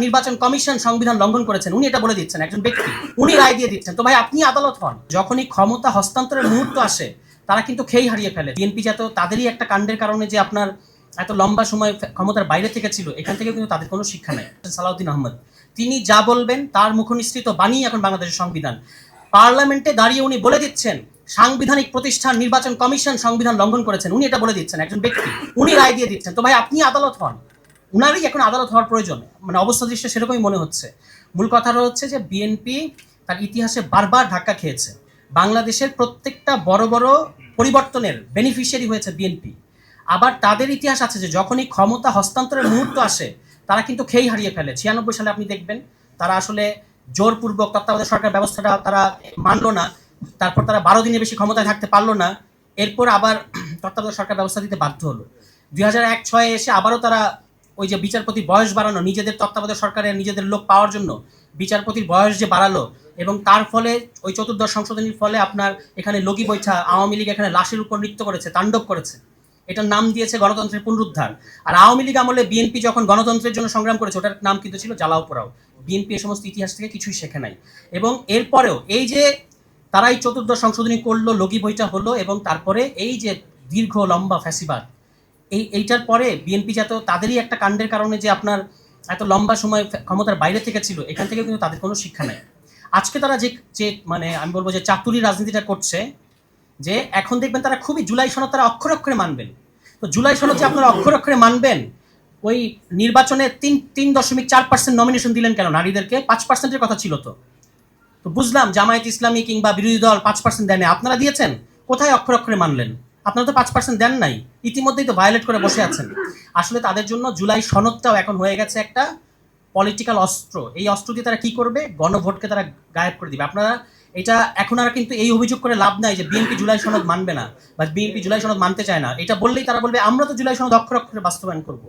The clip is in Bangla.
নির্বাচন কমিশন সংবিধান লঙ্ঘন করেছেন, উনি এটা বলে দিচ্ছেন, একজন ব্যক্তি উনি রায় দিয়ে দিচ্ছেন। তো ভাই আপনি আদালত হন। যখনই ক্ষমতা হস্তান্তরের মুহূর্ত আসে তারা কিন্তু খেই হারিয়ে ফেলে। বিএনপি যাতে তাদেরই একটা কাণ্ডের কারণে যে আপনার এত লম্বা সময় ক্ষমতার বাইরে থেকে ছিল, এখান থেকে কিন্তু তাদের কোনো শিক্ষা নেই। সালাউদ্দিন আহমদ তিনি যা বলবেন তার মুখনিসৃত বাণী এখন বাংলাদেশের সংবিধান। পার্লামেন্টে দাঁড়িয়ে উনি বলে দিচ্ছেন সাংবিধানিক প্রতিষ্ঠান নির্বাচন কমিশন সংবিধান লঙ্ঘন করেছেন, উনি এটা বলে দিচ্ছেন, একজন ব্যক্তি উনি রায় দিয়ে দিচ্ছেন। তো ভাই আপনি আদালত হন। উনারই এখন আদালত হওয়ার প্রয়োজন, মানে অবস্থা দৃশ্যে সেরকমই মনে হচ্ছে। মূল কথাটা হচ্ছে যে বিএনপি তার ইতিহাসে বারবার ধাক্কা খেয়েছে। বাংলাদেশের প্রত্যেকটা বড় বড় পরিবর্তনের বেনিফিশিয়ারি হয়েছে বিএনপি। আবার তাদের ইতিহাস আছে যে যখনই ক্ষমতা হস্তান্তরের মুহূর্ত আসে তারা কিন্তু খেই হারিয়ে ফেলে। 96 সালে আপনি দেখবেন তারা আসলে জোরপূর্বক তত্ত্বাবধায়ক সরকার ব্যবস্থাটা তারা মানলো না, তারপর তারা 12 দিনের বেশি ক্ষমতায় থাকতে পারলো না, এরপর আবার তত্ত্বাবধায়ক সরকার ব্যবস্থা দিতে বাধ্য হলো। 2001-06 এসে আবারও তারা ওই যে বিচারপতির বয়স বাড়ানো, নিজেদের তত্ত্বাবধায়ক সরকারের নিজেদের লোক পাওয়ার জন্য বিচারপতির বয়স যে বাড়ালো, এবং তার ফলে ওই চতুর্দশ সংশোধনীর ফলে আপনার এখানে লগি বৈঠা, আওয়ামী লীগ এখানে লাশের উপর নৃত্য করেছে, তাণ্ডব করেছে। এটার নাম দিয়েছে গণতন্ত্রের পুনরুদ্ধার। আর আওয়ামী লীগ আমলে বিএনপি যখন গণতন্ত্রের জন্য সংগ্রাম করেছে ওটার নাম কিন্তু ছিল জ্বালাও পোড়াও। বিএনপি এই সমস্ত ইতিহাস থেকে কিছুই শেখে নাই। এবং এরপরেও এই যে তারা এই চতুর্দশ সংশোধনী করলো, লগি বইটা হলো, এবং তারপরে এই যে দীর্ঘ লম্বা ফ্যাসিবাদ, এইটার পরে বিএনপি যাতে তাদেরই একটা কাণ্ডের কারণে যে আপনার এত লম্বা সময় ক্ষমতার বাইরে থেকে ছিল, এখান থেকে কিন্তু তাদের কোনো শিক্ষা নেই। আজকে তারা যে মানে আমি বলবো যে চাতুরি রাজনীতিটা করছে, যে এখন দেখবেন তারা খুবই জুলাই সনদ তারা অক্ষরে অক্ষরে মানবেন। তো জুলাই সনদ যে আপনারা অক্ষরে অক্ষরে মানবেন, ওই নির্বাচনে 3.4% নমিনেশন দিলেন কেন নারীদেরকে? 5%-এর কথা ছিল। তো বুঝলাম জামায়াত ইসলামী কিংবা বিরোধী দল 5% দেয়নি, আপনারা দিয়েছেন। কোথায় অক্ষরে অক্ষরে মানলেন? আপনারা তো 5% দেন নাই, ইতিমধ্যেই তো ভায়োলেট করে বসে আছেন। আসলে তাদের জন্য জুলাই সনদটাও এখন হয়ে গেছে একটা পলিটিক্যাল অস্ত্র। এই অস্ত্র দিয়ে তারা কি করবে? গণভোটকে তারা গায়েব করে দিবে। আপনারা এটা এখন আর কিন্তু এই অভিযোগ করে লাভ নাই যে বিএনপি জুলাই সনদ মানবে না বা বিএনপি জুলাই সনদ মানতে চায় না। এটা বললেই তারা বলবে আমরা তো জুলাই সনদ অক্ষরে অক্ষরে বাস্তবায়ন করবো।